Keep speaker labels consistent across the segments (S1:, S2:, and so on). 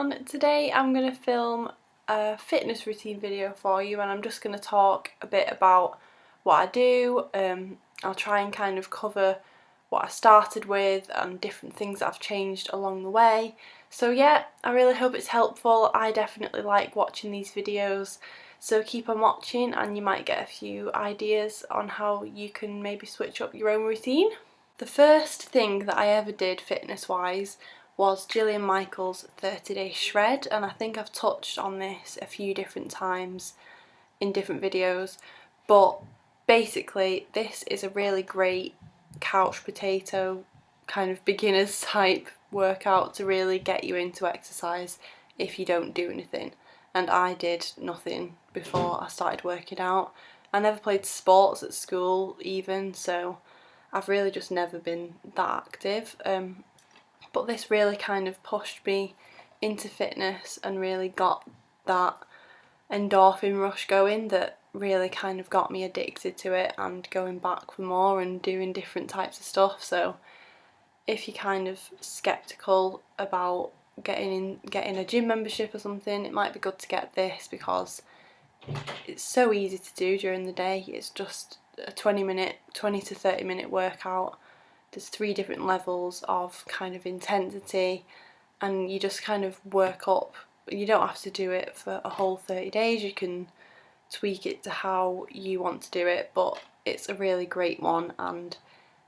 S1: everyone, today I'm going to film a fitness routine video for you, and I'm just going to talk a bit about what I do. I'll try and kind of cover what I started with and different things that I've changed along the way. So yeah, I really hope it's helpful. I definitely like watching these videos, so keep on watching and you might get a few ideas on how you can maybe switch up your own routine. The first thing that I ever did fitness wise was Jillian Michael's 30-day shred, and I think I've touched on this a few different times in different videos, but basically this is a really great couch potato kind of beginners type workout to really get you into exercise if you don't do anything. And I did nothing before I started working out. I never played sports at school even, so I've really just never been that active. But this really kind of pushed me into fitness and really got that endorphin rush going that really kind of got me addicted to it and going back for more and doing different types of stuff. So if you're kind of skeptical about getting a gym membership or something, it might be good to get this because it's so easy to do during the day. It's just a 20 to 30 minute workout. There's 3 different levels of kind of intensity, and you just kind of work up. You don't have to do it for a whole 30 days, you can tweak it to how you want to do it, but it's a really great one and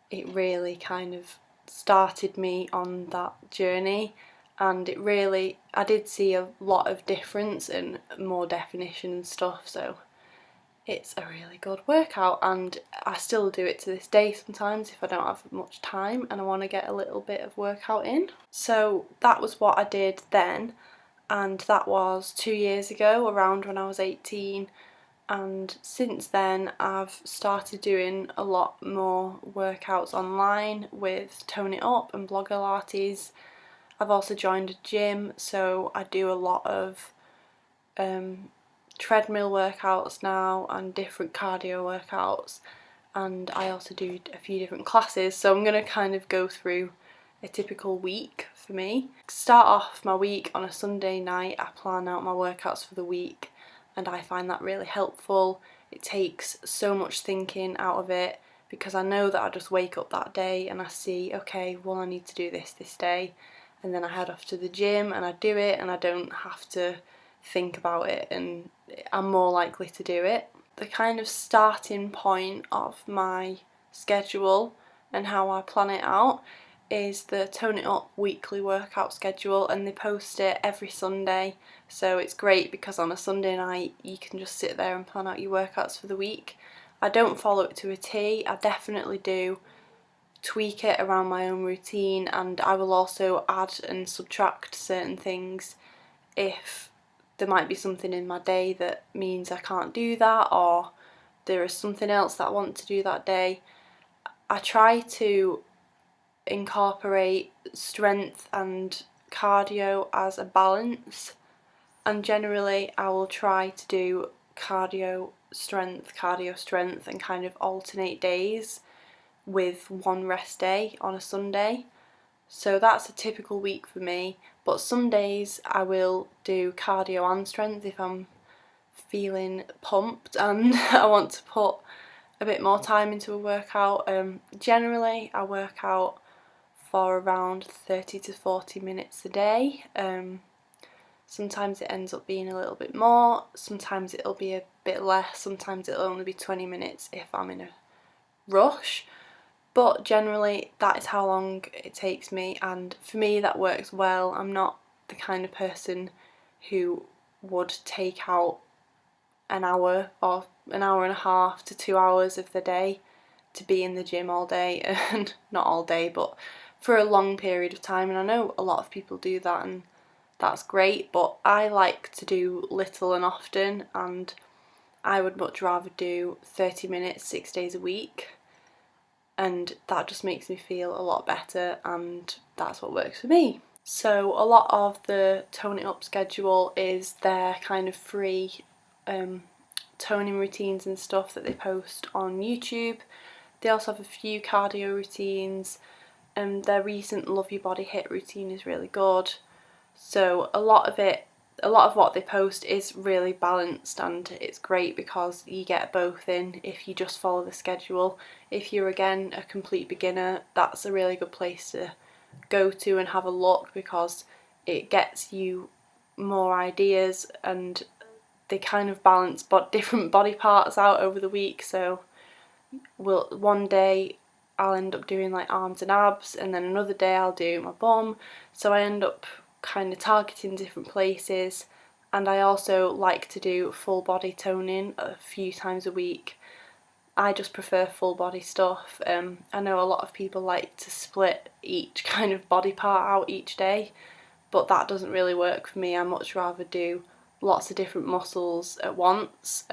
S1: it really kind of started me on that journey, and I did see a lot of difference and more definition and stuff, so it's a really good workout and I still do it to this day sometimes if I don't have much time and I want to get a little bit of workout in. So that was what I did then, and that was 2 years ago, around when I was 18, and since then I've started doing a lot more workouts online with Tone It Up and Blogilates. I've also joined a gym, so I do a lot of treadmill workouts now and different cardio workouts, and I also do a few different classes. So I'm going to kind of go through a typical week for me. Start off my week on a Sunday night. I plan out my workouts for the week and I find that really helpful. It takes so much thinking out of it because I know that I just wake up that day and I see, okay, well I need to do this day, and then I head off to the gym and I do it and I don't have to think about it and I'm more likely to do it. The kind of starting point of my schedule and how I plan it out is the Tone It Up weekly workout schedule, and they post it every Sunday, so it's great because on a Sunday night you can just sit there and plan out your workouts for the week. I don't follow it to a T, I definitely do tweak it around my own routine, and I will also add and subtract certain things if there might be something in my day that means I can't do that, or there is something else that I want to do that day. I try to incorporate strength and cardio as a balance, and generally I will try to do cardio strength and kind of alternate days with one rest day on a Sunday. So that's a typical week for me, but some days I will do cardio and strength if I'm feeling pumped and I want to put a bit more time into a workout. Generally I work out for around 30 to 40 minutes a day. Sometimes it ends up being a little bit more, sometimes it'll be a bit less, sometimes it'll only be 20 minutes if I'm in a rush. But generally that is how long it takes me, and for me that works well. I'm not the kind of person who would take out an hour or an hour and a half to 2 hours of the day to be in the gym all day, and not all day but for a long period of time, and I know a lot of people do that and that's great, but I like to do little and often, and I would much rather do 30 minutes 6 days a week, and that just makes me feel a lot better and that's what works for me. So a lot of the Tone It Up schedule is their kind of free toning routines and stuff that they post on YouTube. They also have a few cardio routines, and their recent Love Your Body HIIT routine is really good. So a lot of what they post is really balanced, and it's great because you get both in if you just follow the schedule. If you're again a complete beginner, that's a really good place to go to and have a look, because it gets you more ideas, and they kind of balance different body parts out over the week. So one day I'll end up doing like arms and abs, and then another day I'll do my bum, so I end up kind of targeting different places. And I also like to do full body toning a few times a week. I just prefer full body stuff. I know a lot of people like to split each kind of body part out each day, but that doesn't really work for me. I much rather do lots of different muscles at once,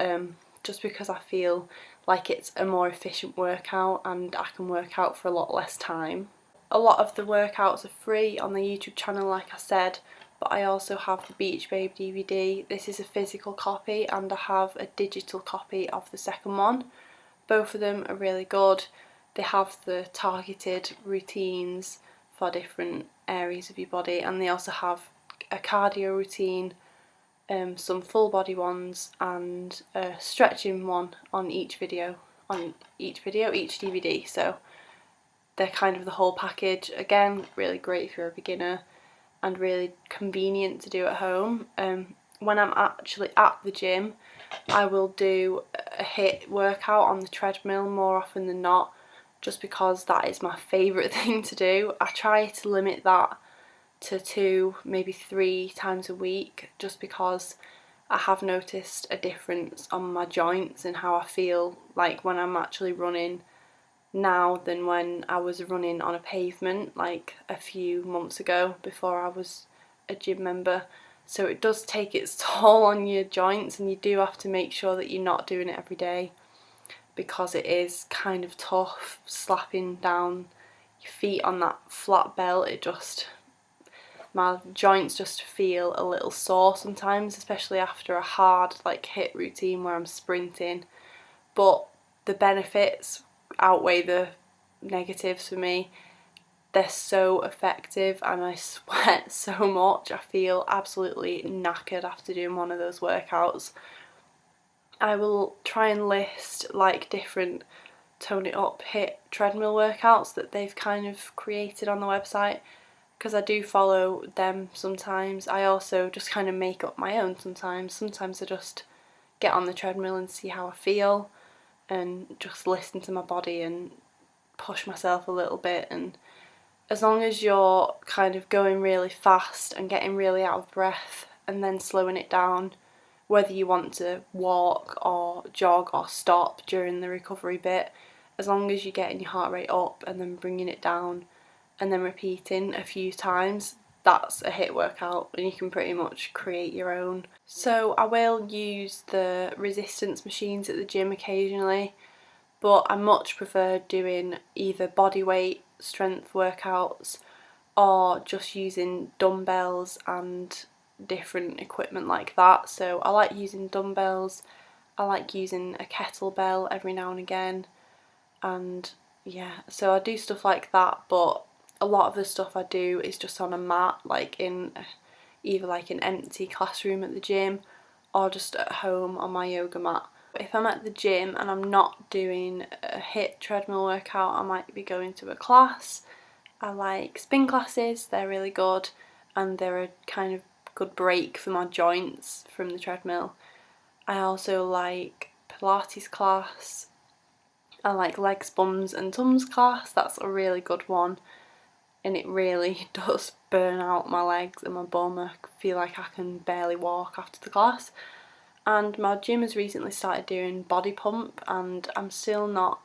S1: just because I feel like it's a more efficient workout and I can work out for a lot less time. A lot of the workouts are free on the YouTube channel, like I said, but I also have the Beach Babe DVD. This is a physical copy, and I have a digital copy of the second one. Both of them are really good. They have the targeted routines for different areas of your body, and they also have a cardio routine, some full body ones, and a stretching one on each each DVD. So they're kind of the whole package. Again, really great if you're a beginner, and really convenient to do at home. When I'm actually at the gym, I will do a HIIT workout on the treadmill more often than not, just because that is my favourite thing to do. I try to limit that to 2, maybe 3 times a week, just because I have noticed a difference on my joints and how I feel like when I'm actually running now than when I was running on a pavement like a few months ago before I was a gym member. So it does take its toll on your joints, and you do have to make sure that you're not doing it every day, because it is kind of tough slapping down your feet on that flat belt. My joints just feel a little sore sometimes, especially after a hard like HIIT routine where I'm sprinting. But the benefits outweigh the negatives for me. They're so effective, and I sweat so much. I feel absolutely knackered after doing one of those workouts. I will try and list like different tone it up HIIT treadmill workouts that they've kind of created on the website, because I do follow them sometimes. I also just kind of make up my own sometimes. Sometimes I just get on the treadmill and see how I feel, and just listen to my body and push myself a little bit. And as long as you're kind of going really fast and getting really out of breath and then slowing it down, whether you want to walk or jog or stop during the recovery bit, as long as you're getting your heart rate up and then bringing it down and then repeating a few times, that's a HIIT workout, and you can pretty much create your own. So I will use the resistance machines at the gym occasionally, but I much prefer doing either body weight strength workouts or just using dumbbells and different equipment like that. So I like using dumbbells, I like using a kettlebell every now and again, and yeah, so I do stuff like that. But a lot of the stuff I do is just on a mat, like in either like an empty classroom at the gym or just at home on my yoga mat. If I'm at the gym and I'm not doing a HIIT treadmill workout, I might be going to a class. I like spin classes, they're really good, and they're a kind of good break for my joints from the treadmill. I also like Pilates class. I like legs, bums and Tums class, that's a really good one, and it really does burn out my legs and my bum. I feel like I can barely walk after the class. And my gym has recently started doing body pump, and I'm still not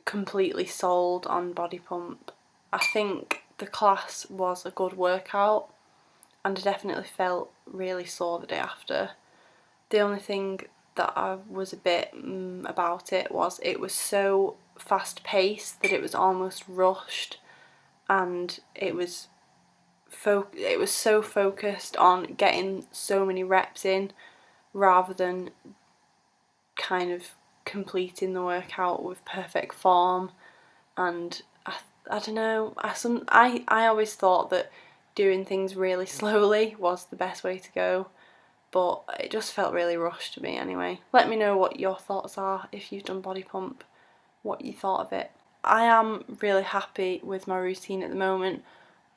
S1: completely sold on body pump. I think the class was a good workout, and I definitely felt really sore the day after. The only thing that I was a bit about it was so fast paced that it was almost rushed, and it was so focused on getting so many reps in rather than kind of completing the workout with perfect form. And I don't know, I always thought that doing things really slowly was the best way to go, but it just felt really rushed to me anyway. Let me know what your thoughts are if you've done body pump, what you thought of it. I am really happy with my routine at the moment,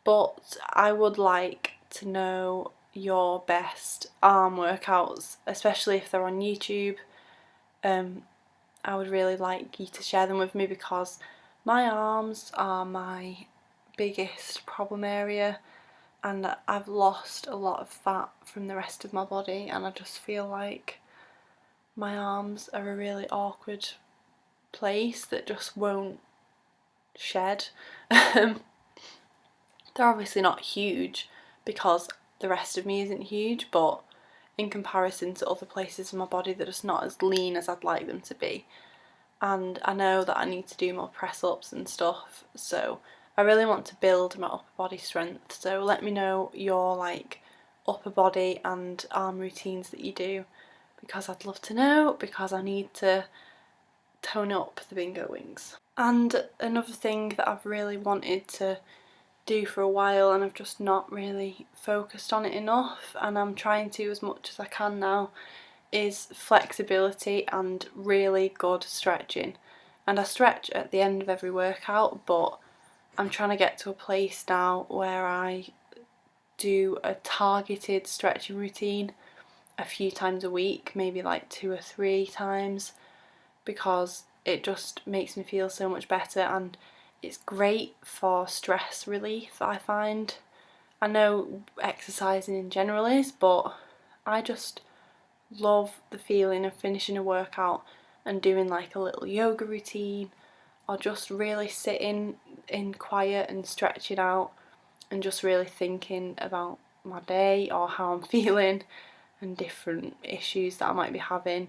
S1: but I would like to know your best arm workouts, especially if they're on YouTube. I would really like you to share them with me because my arms are my biggest problem area, and I've lost a lot of fat from the rest of my body, and I just feel like my arms are a really awkward place that just won't shed. They're obviously not huge because the rest of me isn't huge, but in comparison to other places in my body, they're just not as lean as I'd like them to be. And I know that I need to do more press ups and stuff, so I really want to build my upper body strength. So let me know your like upper body and arm routines that you do, because I'd love to know, because I need to tone up the bingo wings. And another thing that I've really wanted to do for a while, and I've just not really focused on it enough, and I'm trying to as much as I can now, is flexibility and really good stretching. And I stretch at the end of every workout, but I'm trying to get to a place now where I do a targeted stretching routine a few times a week, maybe like 2 or 3 times, because it just makes me feel so much better, and it's great for stress relief, I find. I know exercising in general is, but I just love the feeling of finishing a workout and doing like a little yoga routine, or just really sitting in quiet and stretching out and just really thinking about my day or how I'm feeling and different issues that I might be having,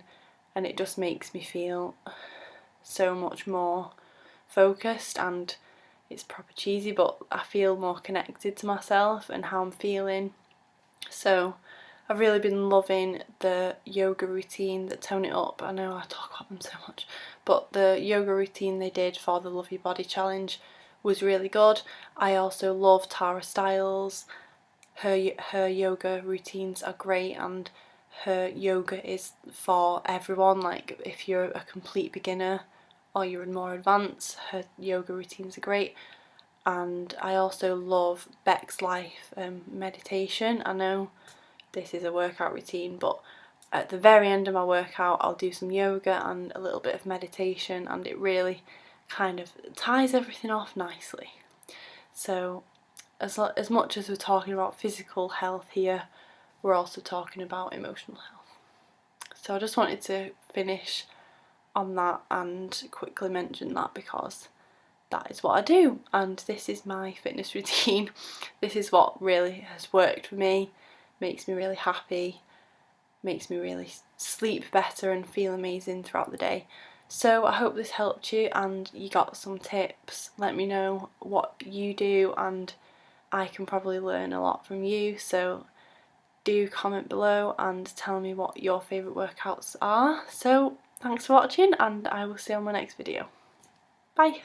S1: and it just makes me feel so much more focused, and it's proper cheesy, but I feel more connected to myself and how I'm feeling. So I've really been loving the yoga routine that Tone It Up. I know I talk about them so much, but the yoga routine they did for the Love Your Body challenge was really good. I also love Tara Stiles. Her yoga routines are great, and her yoga is for everyone. Like if you're a complete beginner or you're more advanced, her yoga routines are great. And I also love Beck's Life meditation. I know this is a workout routine, but at the very end of my workout I'll do some yoga and a little bit of meditation, and it really kind of ties everything off nicely. So as much as we're talking about physical health here, we're also talking about emotional health. So I just wanted to finish on that and quickly mention that, because that is what I do, and this is my fitness routine. This is what really has worked for me, makes me really happy, makes me really sleep better and feel amazing throughout the day. So I hope this helped you and you got some tips. Let me know what you do, and I can probably learn a lot from you. So do comment below and tell me what your favourite workouts are. So thanks for watching, and I will see you on my next video. Bye!